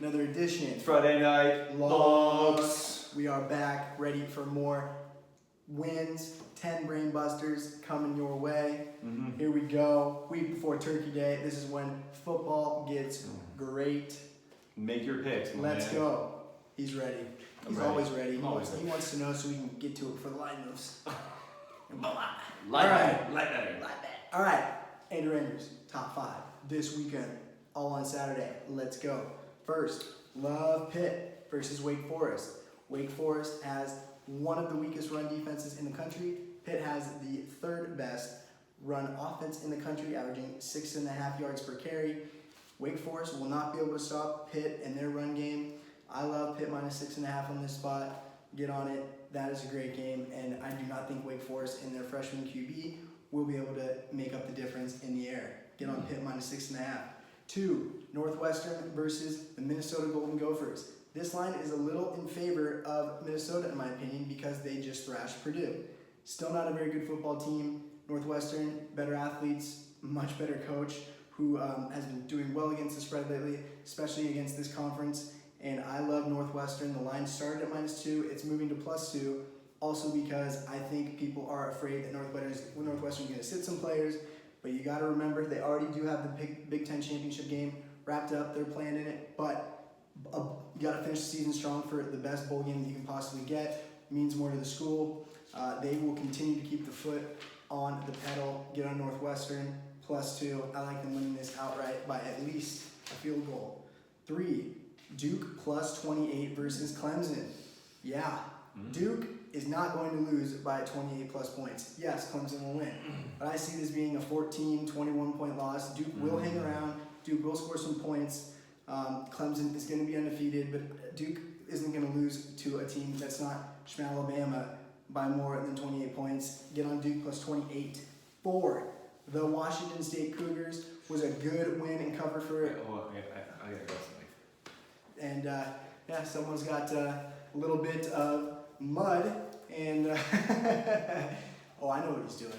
another edition. It's Friday Night LOX. We are back, ready for more wins. 10 brain busters coming your way. Here we go. Week before Turkey Day. This is when football gets great. Make your picks, Let's man. go. He's ready. He's ready. always ready. I'm always ready. He wants to know so we can get to it before the line moves. Light All right. Andrew Rangers, top 5 this weekend. All on Saturday. Let's go. First, love Pitt versus Wake Forest. Wake Forest has one of the weakest run defenses in the country. Pitt has the 3rd best run offense in the country, averaging 6.5 yards per carry. Wake Forest will not be able to stop Pitt in their run game. I love Pitt minus 6.5 on this spot. Get on it. That is a great game, and I do not think Wake Forest and their freshman QB will be able to make up the difference in the air. Get on Pitt minus 6.5. 2, Northwestern versus the Minnesota Golden Gophers. This line is a little in favor of Minnesota, in my opinion, because they just thrashed Purdue. Still not a very good football team. Northwestern, better athletes, much better coach, who has been doing well against the spread lately, especially against this conference. And I love Northwestern. The line started at -2. It's moving to +2. Also because I think people are afraid that Northwestern's going to sit some players. But you got to remember, they already do have the Big Ten championship game wrapped up. They're playing in it. But you got to finish the season strong for the best bowl game that you can possibly get. It means more to the school. They will continue to keep the foot on the pedal. Get on Northwestern, +2. I like them winning this outright by at least a field goal. 3, Duke +28 versus Clemson. Yeah, Duke is not going to lose by 28+ points. Yes, Clemson will win. But I see this being a 14, 21-point loss. Duke will hang around. Duke will score some points. Clemson is going to be undefeated, but Duke isn't going to lose to a team that's not Alabama by more than 28 points. Get on Duke +28. 4, the Washington State Cougars was a good win and cover for it. I gotta go something. And yeah, someone's got a little bit of mud and oh, I know what he's doing.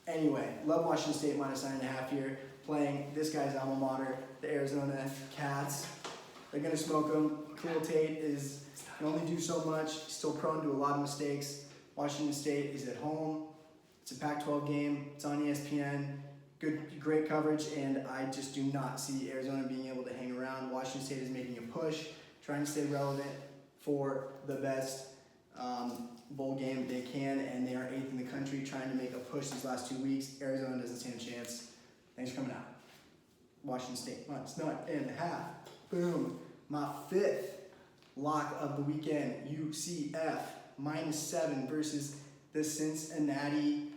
Anyway, love Washington State minus 9.5 here, playing this guy's alma mater, the Arizona Cats. They're gonna smoke them. Khalil Tate can only do so much. He's still prone to a lot of mistakes. Washington State is at home. It's a Pac-12 game. It's on ESPN. Great coverage, and I just do not see Arizona being able to hang around. Washington State is making a push, trying to stay relevant for the best bowl game they can, and they are 8th in the country, trying to make a push these last 2 weeks. Arizona doesn't stand a chance. Thanks for coming out. Washington State minus 9.5. Boom. My 5th lock of the weekend, UCF -7 versus the Cincinnati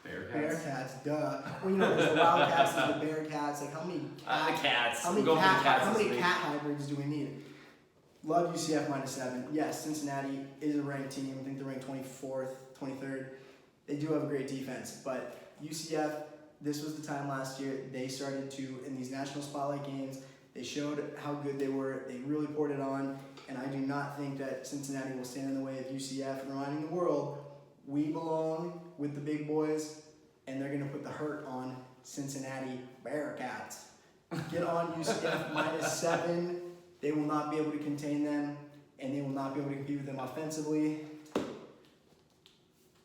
Bearcats, duh. Well, you know, there's the Wildcats, there's the Bearcats. Like, how many Cats. How many We'll go for the cat Cats this week. hybrids do we need? Love UCF -7. Yes, Cincinnati is a ranked team. I think they're ranked 24th, 23rd. They do have a great defense, but UCF, this was the time last year they started to, in these national spotlight games, they showed how good they were. They really poured it on, and I do not think that Cincinnati will stand in the way of UCF, reminding the world we belong with the big boys, and they're going to put the hurt on Cincinnati Bearcats. Get on UCF -7. They will not be able to contain them, and they will not be able to compete with them offensively.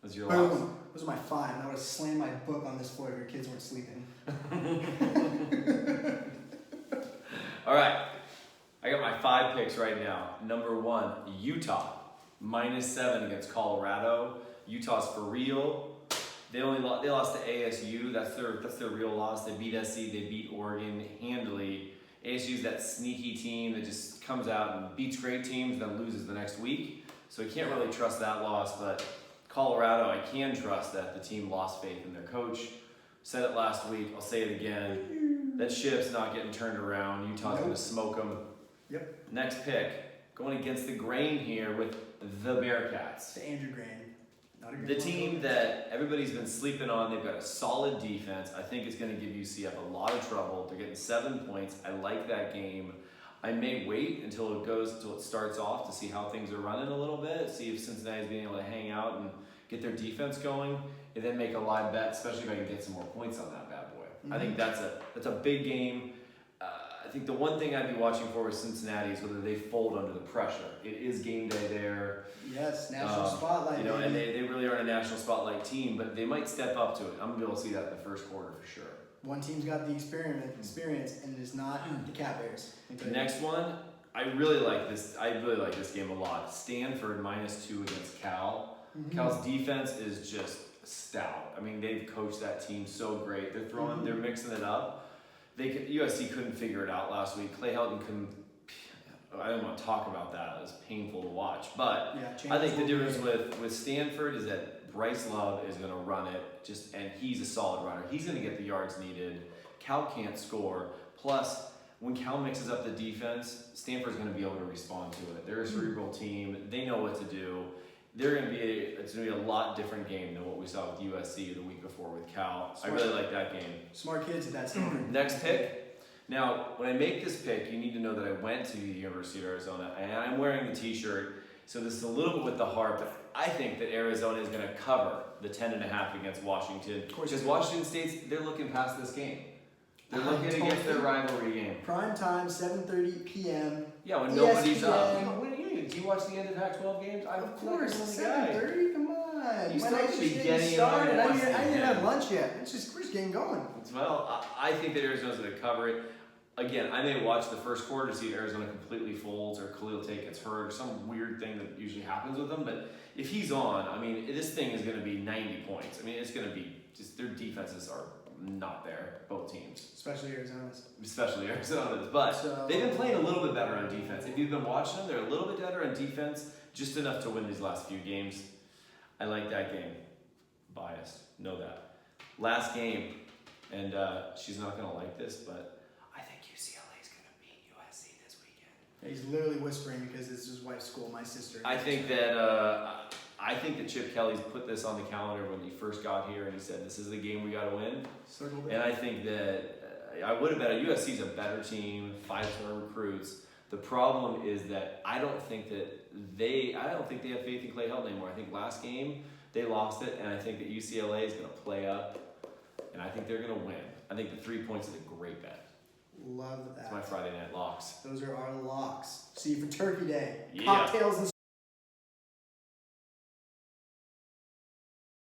That's your Boom. loss. Those are my 5, and I would have slammed my book on this floor if your kids weren't sleeping. All right, I got my 5 picks right now. Number 1, Utah -7 against Colorado. Utah's for real. They lost to ASU. That's their real loss. They beat SC. They beat Oregon handily. ASU's that sneaky team that just comes out and beats great teams, then loses the next week. So you can't really trust that loss. But Colorado, I can trust that the team lost faith in their coach. Said it last week. I'll say it again. That ship's not getting turned around. Utah's going to smoke them. Yep. Next pick, going against the grain here with the Bearcats. The Andrew Grain. Not a good The one. team that everybody's been sleeping on. They've got a solid defense. I think it's going to give UCF a lot of trouble. They're getting 7 points. I like that game. I may wait until it starts off to see how things are running a little bit, see if Cincinnati's being able to hang out and get their defense going, and then make a live bet, especially if I can get some more points on that bad boy. I think that's a big game. I think the one thing I'd be watching for with Cincinnati is whether they fold under the pressure. It is game day there. Yes, national spotlight. You know, baby. and they really are a national spotlight team, but they might step up to it. I'm gonna be able to see that in the first quarter for sure. One team's got the experience, and it is not the Cat Bears. The next one, I really like this. I really like this game a lot. Stanford -2 against Cal. Cal's defense is just stout. I mean, they've coached that team so great. They're throwing, they're mixing it up. USC couldn't figure it out last week. Clay Helton couldn't. I don't want to talk about that. It was painful to watch. But Yeah, I think the difference with Stanford is that Bryce Love is going to run it, and he's a solid runner. He's going to get the yards needed. Cal can't score. Plus, when Cal mixes up the defense, Stanford's going to be able to respond to it. They're a cerebral team. They know what to do. It's going to be a lot different game than what we saw with USC the week before with Cal. I really like that game. Smart kids at that Stanford. Next pick. Now, when I make this pick, you need to know that I went to the University of Arizona, and I'm wearing the t-shirt, so this is a little bit with the heart, but I think that Arizona is going to cover the 10.5 against Washington. Of course. Because Washington State's, they're looking past this game. They're looking against their rivalry game. Prime time, 7:30 p.m. Yeah, when nobody's up. ESPN. Do you watch the end of Pac-12 games? Of course, 7:30. Come on. You My still night's should be just getting started. it on I didn't ESPN. have lunch yet. We're just getting going. Well, I think that Arizona's going to cover it. Again, I may watch the first quarter to see if Arizona completely folds or Khalil Tate gets hurt or some weird thing that usually happens with them. But if he's on, I mean, this thing is going to be 90 points. I mean, it's going to be just their defenses are not there, both teams. Especially Arizona's. But they've been playing a little bit better on defense. If you've been watching them, they're a little bit better on defense, just enough to win these last few games. I like that game. Biased, know that. Last game, and she's not going to like this, but I think UCLA is going to beat USC this weekend. He's literally whispering because it's his wife's school, my sister. I think that Chip Kelly's put this on the calendar when he first got here, and he said, "This is the game we got to win." Circled it. And I think that I would have bet USC's a better team, 5-star recruits. The problem is that I don't think they have faith in Clay Helton anymore. I think last game they lost it, and I think that UCLA is going to play up, and I think they're going to win. I think the 3 points is a great bet. Love that. It's my Friday Night Locks. Those are our locks. See you for Turkey Day. Yeah. Cocktails and